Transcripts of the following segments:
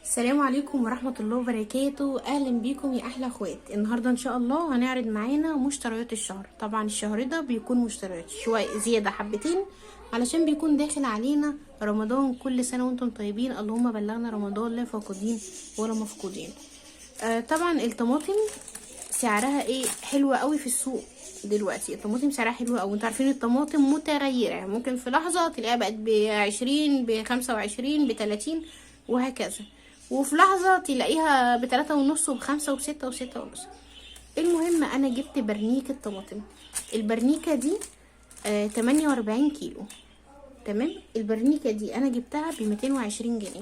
السلام عليكم ورحمة الله وبركاته. اهلا بيكم يا احلى اخوات. النهاردة ان شاء الله هنعرض معانا مشتريات الشهر. طبعا الشهر ده بيكون مشتريات شوية زيادة حبتين علشان بيكون داخل علينا رمضان. كل سنة وانتم طيبين، اللهم بلغنا رمضان لا فاقدين ولا مفقودين. طبعا الطماطم سعرها حلوة قوي في السوق دلوقتي. الطماطم سعرها حلو قوي. انتوا عارفين الطماطم متغيرة، ممكن في لحظة تلاقيها بقت ب20 ب25 ب30 وهكذا، وفي لحظة تلاقيها ب3.5 وب5 وب6 و6.5. المهم انا جبت برنيكة طماطم. البرنيكة دي 48 كيلو. تمام. البرنيكة دي انا جبتها ب220 جنيه.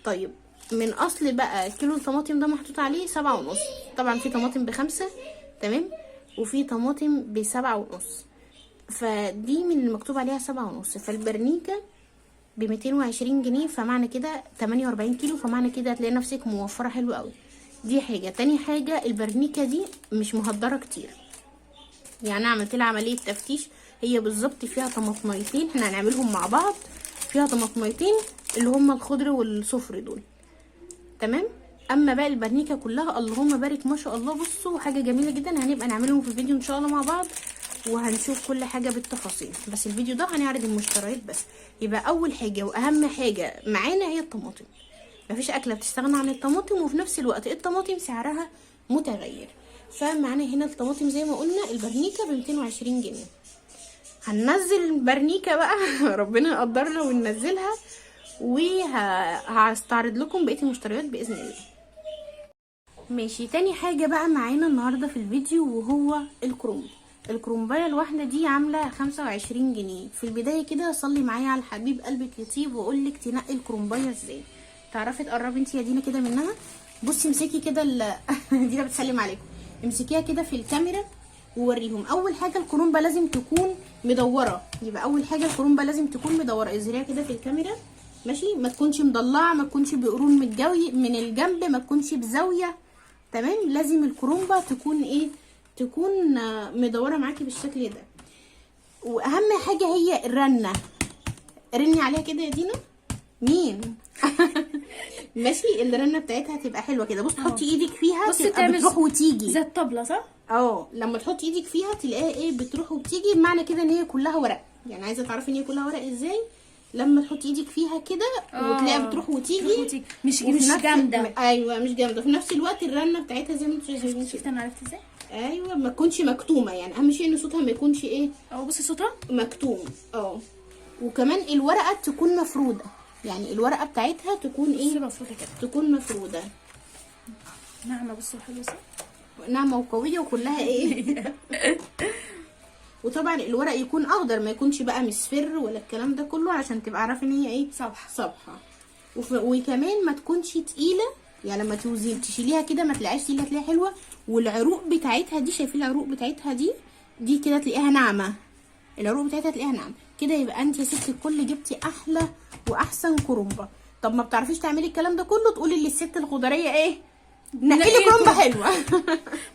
طيب من اصل بقى كيلو الطماطم ده محطوط عليه 7.5. طبعا في طماطم ب5، تمام، وفي طماطم ب7.5، فدي من اللي مكتوب عليها 7.5. فالبرنيكة ب220 جنيه، فمعنى كده 48 كيلو، فمعنى كده هتلاقي نفسك موفرة حلو قوي. دي حاجة. تاني حاجة، البرنيكة دي مش مهدرة كتير، يعني انا عملت لها عملية تفتيش. هي بالظبط فيها طماطميتين، احنا هنعملهم مع بعض. فيها طماطميتين اللي هما الخضر والصفر دول، تمام. اما بقى البرنيكة كلها اللهم بارك ما شاء الله. بصوا حاجة جميلة جدا، هنبقى نعملهم في فيديو ان شاء الله مع بعض وهنشوف كل حاجة بالتفاصيل. بس الفيديو ده هنعرض المشتريات بس. يبقى اول حاجة واهم حاجة معانا هي الطماطم. مفيش اكلة بتستغنى عن الطماطم، وفي نفس الوقت الطماطم سعرها متغير. فمعانا هنا الطماطم زي ما قلنا البرنيكة ب220 جنيه. هننزل البرنيكة بقى ربنا يقدرنا وننزلها، وهستعرض لكم بقية المشتريات بإذن الله. ماشي. تاني حاجة بقى معانا النهاردة في الفيديو وهو الكرومب. الكرومبايه الواحدة دي عاملة 25 جنيه. في البداية كده صلي معايا على الحبيب قلبك يطيب واقولك تنقي الكرومبايه ازاي. تعرفي تقربي انت يا دينا كده منها. بصي امسكي كده دينا بتسلم عليكم. امسكيها كده في الكاميرا ووريهم. اول حاجة الكرومبة لازم تكون مدورة. يبقى اول حاجة الكرومبة لازم تكون مدورة. ازريها كده في الكاميرا، ماشي. ما تكونش مضلعة، ما تكونش بقرون من الجنب، ما تكونش بزاوية، تمام. لازم الكرومبة تكون تكون مدوره معاكي بالشكل ده. واهم حاجه هي الرنه. رني عليها كده يا دينا. مين؟ ماشي. الرنه بتاعتها تبقى حلوه كده. بصي حطي ايدك فيها تبقى بتروح وتيجي زي الطبله، صح؟ لما تحطي ايدك فيها تلاقيها بتروح وبتيجي. بمعنى كده ان هي كلها ورق. يعني عايزه تعرفي ان هي كلها ورق ازاي؟ لما تحطي ايدك فيها كده وتلاقيها بتروح وتيجي. مش جامده. ايوه مش جامده. في نفس الوقت الرنه بتاعتها زي ما انتوا شايفين. شفت انا عرفت ازاي؟ ايوه ما تكونش مكتومه. يعني اهم شيء ان صوتها ما يكونش بصي صوتها مكتوم. وكمان الورقه تكون مفروده. يعني الورقه بتاعتها تكون مفروده كده، تكون مفروده ناعمه. بصوا حلوه صح، ناعمه وقويه وكلها وطبعا الورق يكون اخضر، ما يكونش بقى مصفر ولا الكلام ده كله، عشان تبقى عارفه ان هي صبحه. وكمان ما تكونش تقيله. يعني لما توزين تشيليها كده ما تلاقيهاش تقيله، هتلاقيها حلوه. والعروق بتاعتها دي، شايفين العروق بتاعتها دي كده تلاقيها ناعمه. العروق بتاعتها تلاقيها ناعمه كده. يبقى انت يا ست الكل جبتي احلى واحسن كرومبه. طب ما بتعرفيش تعملي الكلام ده كله، تقولي للست الخضريه نقي لي كرومبه حلوه.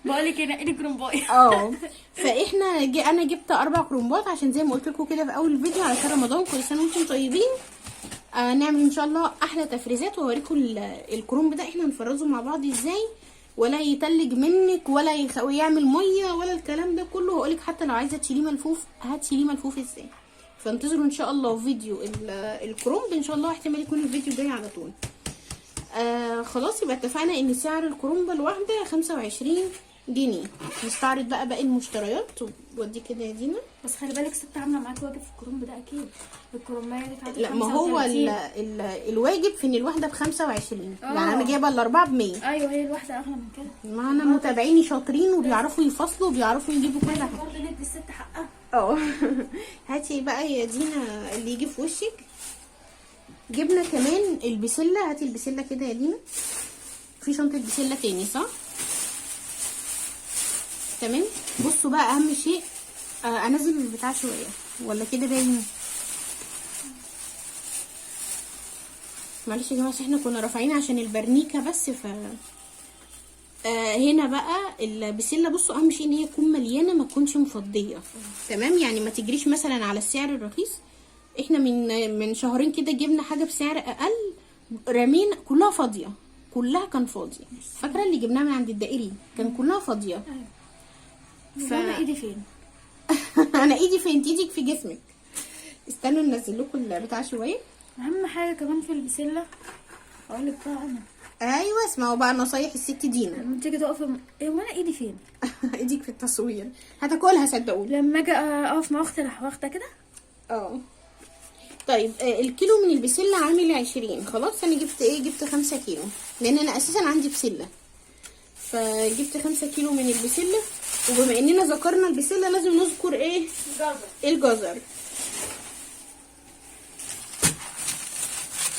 بقول لك نقي لي كرومبايه. فاحنا انا جبت 4 كرومبات عشان زي ما قلت لكم كده في اول الفيديو على شهر رمضان. كل سنه وانتم طيبين. نعمل ان شاء الله احلى تفريزات واوريكم الكرومب ده احنا هنفرزه مع بعض ازاي، ولا يتلج منك ولا يعمل ميه ولا الكلام ده كله. هقولك حتى لو عايزه تشيليه ملفوف هتشيليه ملفوف ازاي. فانتظروا ان شاء الله فيديو الكرومب. ان شاء الله احتمال يكون الفيديو جاي على طول. خلاص يبقى اتفقنا ان سعر الكرومبه الواحده 25 جنيه. نستعرض بقى باقي المشتريات. ودي كده يا دينا. بس خلي بالك ست عامله معاكي واجب في الكرومب ده اكيد. الكرومبايه دي بتاعتك لا، ما هو الواجب في ان الواحده ب25. يعني انا جايبه الاربعه ب100. ايوه هي الواحده اغلى من كده. معانا متابعيني شاطرين وبيعرفوا يفصلوا وبيعرفوا يجيبوا كل حاجه. برضه ندي الست حقها. هاتي بقى يا دينا اللي يجي في وشك. جبنا كمان البسله. هاتي البسله كده يا دينا. في شنطه بسله تاني صح؟ تمام. بصوا بقى اهم شيء انزل البتاع شويه ولا كده باين. معلش يا جماعه احنا كنا رافعين عشان البرنيكه بس. هنا بقى البسله. بصوا اهم شيء ان هي تكون مليانه، ما تكونش مفضيه، تمام. يعني ما تجريش مثلا على السعر الرخيص. احنا من شهرين كده جبنا حاجه بسعر اقل، رمينا كلها فاضيه. كلها كان فاضي. فاكره اللي جبناها من عند الدائري كان كلها فاضيه. انا ايدي فين؟ انا ايدي فين؟ انت ايدك في جسمك. استنوا ننزل لكم البتاع شويه. اهم حاجه كمان في البسله اقول لك بقى انا. ايوه اسمعوا بقى نصايح الست دينا. لما تيجي تقف هو انا ايدي فين؟ ايديك في التصوير هتاكلها صدقوني. لما اجي اقف مع اختي راح واخده كده. طيب الكيلو من البسله عامل 20. خلاص انا جبت جبت 5 كيلو لان انا اساسا عندي بسله، فجبت 5 كيلو من البسله. وبما اننا ذكرنا البسله لازم نذكر ايه؟ الجزر.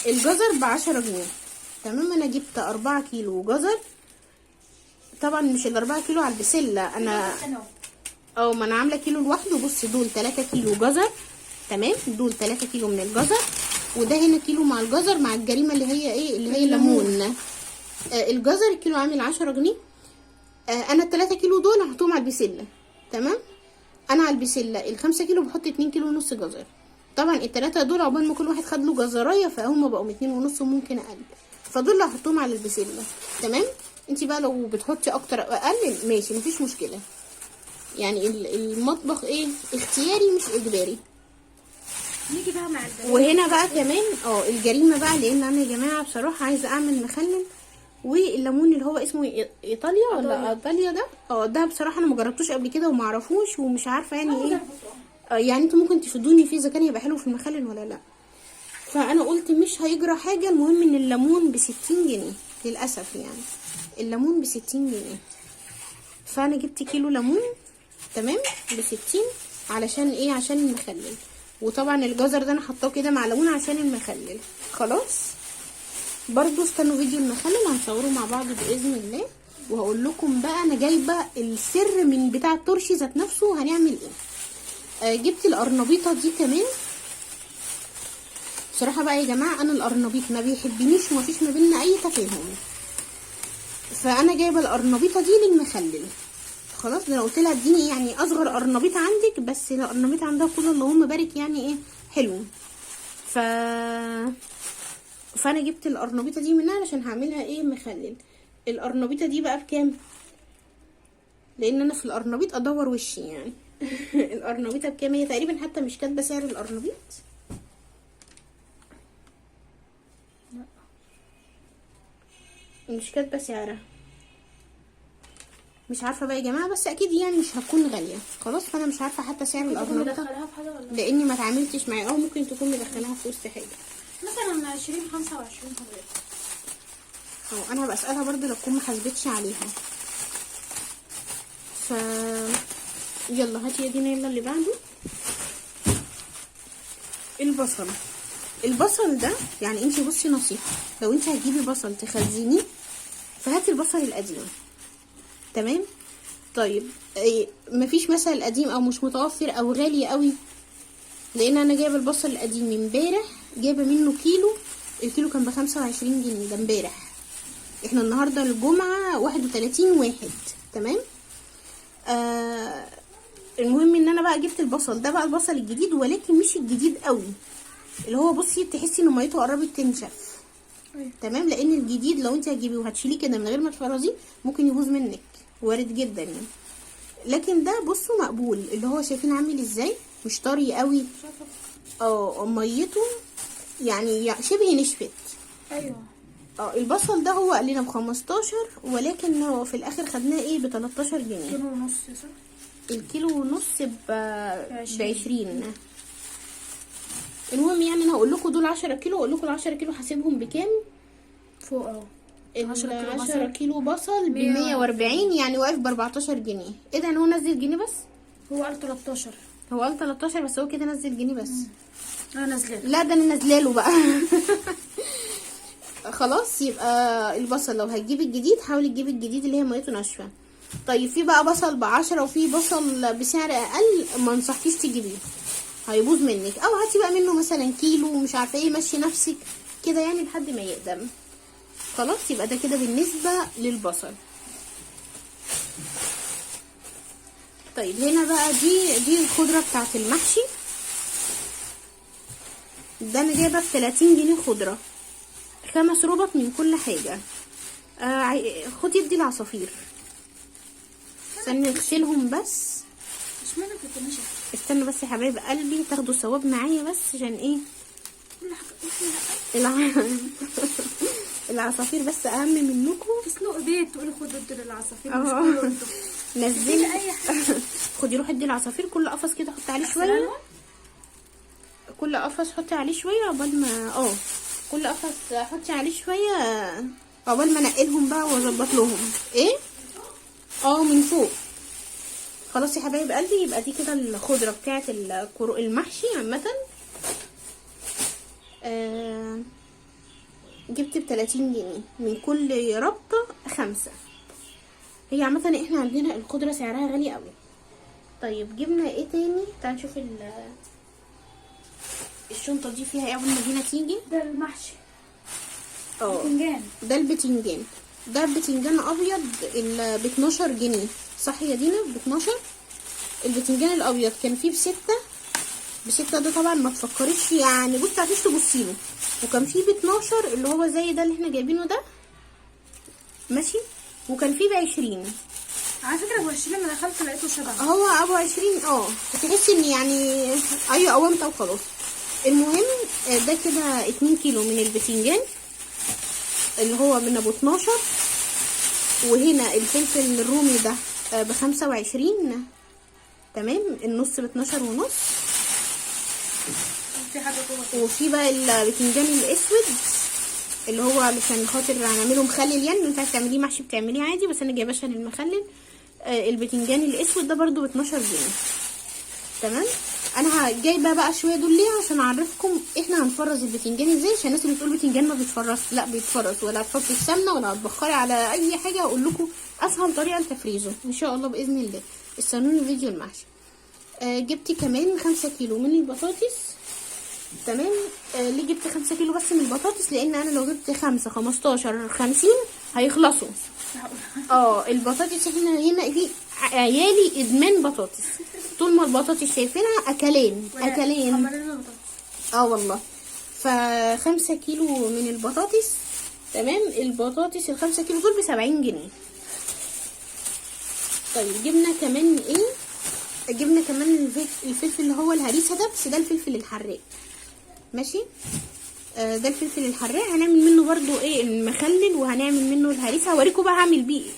الجزر ب10 جنيه. تمام. انا جبت 4 كيلو جزر. طبعا مش ال4 كيلو على البسله، انا ما انا عامله كيلو لوحده. بص دول 3 كيلو جزر. تمام. دول 3 كيلو من الجزر، وده هنا كيلو مع الجزر مع الجريمه اللي هي ايه؟ اللي هي الليمون. الجزر الكيلو عامل 10 جنيه. انا ال3 كيلو دول هحطهم على البسله. تمام. انا على البسله ال5 كيلو بحط 2 كيلو ونص جزر. طبعا ال3 دول عقبال ما كل واحد خد له جزرايه فهم بقوا 2 ونص وممكن اقل، فدول اللي هحطهم على البسله. تمام. انت بقى لو بتحطي اكتر او اقل ماشي مفيش مشكله، يعني المطبخ ايه؟ اختياري مش اجباري. نيجي بقى مع الجريمه. وهنا بقى كمان الجريمه بقى، لان انا يا جماعه بصراحه عايزه اعمل مخلل والليمون اللي هو اسمه ايطاليا ولا ايطاليا ده. ده بصراحه انا مجربتوش قبل كده وما اعرفوش ومش عارفه يعني ايه. يعني انتوا ممكن تفيدوني فيه اذا كان يبقى حلو في المخلل ولا لا. فانا قلت مش هيجرى حاجه. المهم ان الليمون ب60 جنيه للاسف، يعني الليمون ب60 جنيه. فانا جبت كيلو ليمون. تمام. ب60 علشان ايه؟ عشان المخلل. وطبعا الجزر ده انا حطاه كده مع ليمون عشان المخلل. خلاص. برضو استنوا فيديو المخلل هنصوره مع بعض باذن الله، وهقول لكم بقى انا جايبه السر من بتاع الترشي ذات نفسه هنعمل ايه. جبت القرنبيطه دي كمان. بصراحه بقى يا جماعه انا القرنبيط ما بيحبنيش ومفيش ما بيننا اي تفاهم، فانا جايبه القرنبيطه دي للمخلل. خلاص. ده انا قلت لها اديني يعني اصغر قرنبيطه عندك، بس القرنبيطه عندها كل اللهم بارك يعني ايه حلو. فانا جبت القرنبيطه دي منها علشان هعملها ايه؟ مخلل. القرنبيطه دي بقى بكام؟ لان انا في القرنبيط ادور وشي يعني. القرنبيطه بكام؟ هي تقريبا حتى مش كاتبه سعر القرنبيط. مش كاتبه سعرها. مش عارفه بقى يا جماعه، بس اكيد يعني مش هتكون غاليه. خلاص. فانا مش عارفه حتى سعر القرنبيطه لاني ما اتعاملتش معاها، او ممكن تكون مدخلاها في وسط حاجه مثلا 20 25 حضرتك. انا بسالها برضو لو تكون ما حسبتش عليها. ف يلا هاتي يا دينا. يلا اللي بعده البصل ده. يعني انتي بصي نصيحه، لو انتي هتجيبي بصل تخزنيه فهاتي البصل القديم. تمام. طيب مفيش مثلا القديم او مش متوفر او غالي قوي، لان انا جايبه البصل القديم امبارح، جايبه منه كيلو. الكيلو كان ب25 جنيه ده امبارح. احنا النهارده الجمعه 31/1. تمام. المهم ان انا بقى جبت البصل ده بقى، البصل الجديد ولكن مش الجديد قوي، اللي هو بصي تحسي ان ميته قربت تنشف. تمام. لان الجديد لو انت هتجيبيه وهتشيليه كده من غير ما تفرزيه ممكن يبوظ منك، وارد جدا يعني. لكن ده بصوا مقبول، اللي هو شايفين عامل ازاي؟ مش طري قوي. ميته يعني شبه نشفت. ايوه. البصل ده هو قال لنا ب15، ولكن هو في الاخر خدناه ايه؟ ب13 جنيه. كيلو ونص صح؟ الكيلو ونص ب20. المهم يعني انا هقول لكم دول 10 كيلو، هقول لكم ال10 كيلو حاسبهم بكام فوق اهو. 10 كيلو بصل ب140، يعني واقف ب14 جنيه. ايه ده؟ هو نزل جنيه بس؟ هو قال 13. هو قال 13 بس هو كده نزل جنيه بس. انا نازله. لا ده انا نازله له بقى. خلاص. يبقى البصل لو هتجيبي الجديد حاولي تجيبي الجديد اللي هي ميته ناشفه. طيب في بقى بصل ب10 وفي بصل بسعر اقل، ما انصحكيش تجيبيه هيبوظ منك، او هاتي بقى منه مثلا كيلو مش عارفه ايه، مشي نفسك كده يعني لحد ما يقدم. خلاص. يبقى ده كده بالنسبه للبصل. طيب هنا بقى دي الخضره بتاعت المحشي. ده انا جايبه ب30 جنيه خضره، 5 ربط من كل حاجه. خدي ادي العصافير. استني اغسلهم بس. اشمعنى بتتنشف؟ استنى بس يا حبايب قلبي، تاخدوا ثواب معايا بس عشان ايه؟ كل حاجه العصافير بس اهم منكم. تسلق بيت تقولي خدوا ادوا للعصافير، مش اه. كله انتوا. نزلي اي حاجه. خدي روحي ادي العصافير كل قفص كده، حطي عليه شويه. كل قفص حطي عليه شويه عقبال ما كل قفص حطي عليه شويه عقبال ما انقلهم بقى واظبط لهم ايه. من فوق. خلاص يا حبايب قلبي، يبقى دي كده الخضره بتاعه المحشي عامه. جبت ب30 جنيه من كل ربطه 5. هي عامه احنا عندنا الخضره سعرها غالي قوي. طيب جبنا ايه تاني؟ تعال نشوف الشنطه دي فيها ايه قبل ما دينا تيجي. ده المحشي. بتنجان. ده البتنجان. ده بتنجان ابيض ب 12 جنيه، صح يا دينا؟ ب 12. البتنجان الابيض كان فيه ب6 ده طبعا ما تفكريش يعني، بصي متعرفيش تبصي له. وكان فيه ب 12 اللي هو زي ده اللي احنا جايبينه ده ماشي. وكان فيه ب20. على فكره ابو 20 لما دخلت لقيته شبه هو ابو 20. تحسي ان يعني ايوه قوامته وخلاص. المهم ده كده 2 كيلو من البتنجان اللي هو من ابو 12. وهنا الفلفل الرومي ده ب25. تمام. النص ب12 ونص. في حاجه جوه. وفي بقى البتنجان الاسود اللي هو علشان خاطر هنعمله مخلل، يعني انت هتعمليه محشي بتعمليه عادي، بس انا جايباه عشان المخلل. البتنجان الاسود ده برضو ب12 جنيه. تمام. انا جايبه بقى شويه دول ليه؟ عشان اعرفكم احنا هنفرز البتنجان ازاي، عشان الناس اللي بتقول بتنجان ما بيتفرز، لا بيتفرز، ولا هتحطي السمنه ولا هتبخري على اي حاجه. اقول لكم اسهل طريقه لتفريزه ان شاء الله باذن الله. استنوني فيديو المحشي. جبت كمان 5 كيلو من البطاطس. تمام. ليه جبت 5 كيلو بس من البطاطس؟ لان انا لو جبت 5 15 50 هيخلصوا. البطاطس احنا هنا دي عيالي ادمان بطاطس. طول ما البطاطس شايفينها اكلين. والله. ف5 كيلو من البطاطس. تمام. البطاطس ال5 كيلو دول ب70 جنيه. طيب جبنا كمان ايه؟ جبنا كمان الفلفل اللي هو الهريسه ده، بس ده الفلفل الحراق ماشي. ده الفلفل الحراق هنعمل منه برضو ايه المخلل، وهنعمل منه الهريسه. هوريكم بقى هعمل بيه ايه.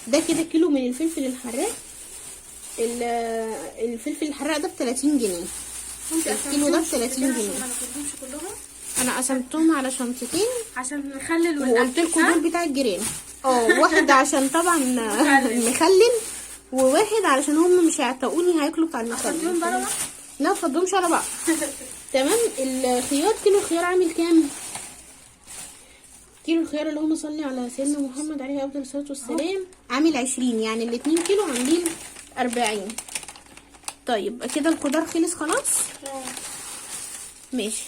ده كده كيلو من الفلفل الحراق. الفلفل الحراق ده ب30 جنيه. الكيلو ده ب30 جنيه. انا قسمتهم على شنطتين عشان نخلل. وقلت لكم دول بتاع الجيران. واحد عشان طبعا المخلل، وواحد علشان هم مش هيعتقوني هياكلوا بتاع المخلل. لا مفضهمش على بعض. تمام. الخيار، كيلو الخيار عامل كام؟ كيلو الخيار اللهم صل على سيدنا محمد عليه افضل الصلاه والسلام عامل 20، يعني ال2 كيلو عاملين 40. طيب كده الخضار خلص خلاص. ماشي.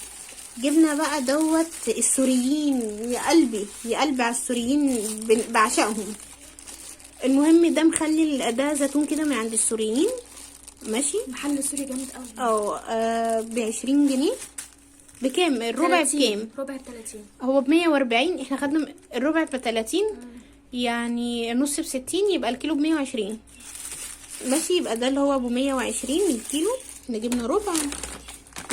جبنا بقى دوت السوريين. يا قلبي يا قلبي على السوريين، بعشقهم. المهم ده مخلل، ده زيتون كده من عند السوريين ماشي. محل سوري جامد قوي. ب20 جنيه. بكام الربع؟ بكام؟ ربع ب30. هو ب140. احنا خدنا الربع ب30، يعني النص ب60، يبقى الكيلو ب120 ماشي. يبقى ده اللي هو ب120 الكيلو. احنا جبنا ربع.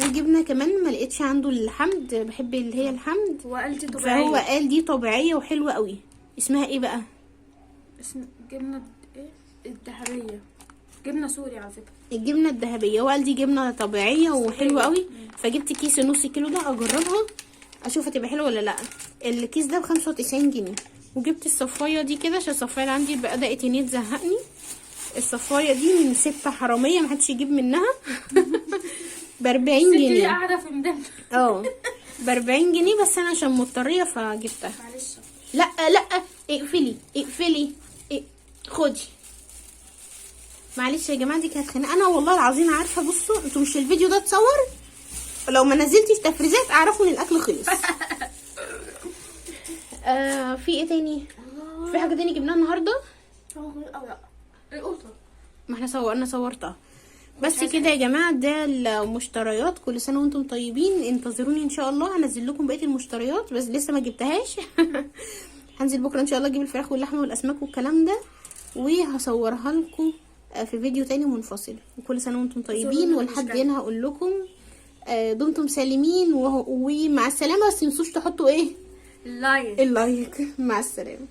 وجبنا كمان ما لقيتش عنده الحمد، بحب اللي هي الحمد، وقال دي طبيعيه. فهو قال دي طبيعيه وحلوه قوي. اسمها ايه بقى؟ اسم جبنه ايه؟ الذهبيه. جبنه سوري على فكره. الجبنه الذهبيه. هو قال دي جبنه طبيعيه وحلوه قوي. فجبت كيس نص كيلو ده اجربها اشوف هتبقى حلوه ولا لا. الكيس ده ب95 جنيه. وجبت الصفايه دي كده عشان الصفايه اللي عندي بدات ان هي تزهقني. الصفايه دي من 6 حراميه محدش يجيب منها. ب40 جنيه. دي قاعده في ميدان. ب40 جنيه، بس انا عشان مضطريه فجبتها. معلش. لا اقفلي. خدي. معلش يا جماعه دي كانت خناقه. انا والله العظيم عارفه. بصوا انتوا مش الفيديو ده اتصور لو ما نزلتش تفريزات اعرفوا ان الاكل خلص. في ايه تاني؟ في حاجه تاني جبناها النهارده؟ القطه. ما احنا صورتها. بس كده يا جماعه ده المشتريات. كل سنه وانتم طيبين. انتظروني ان شاء الله هنزل لكم بقيه المشتريات، بس لسه ما جبتهاش. وهنزل بكره ان شاء الله اجيب الفراخ واللحمه والاسماك والكلام ده، وهصورها لكم في فيديو تاني منفصل. وكل سنه وانتم طيبين، ولحد هنا هقول لكم دمتم سالمين ومع السلامه. بس متنسوش تحطوا ايه؟ اللايك. اللايك. مع السلامه.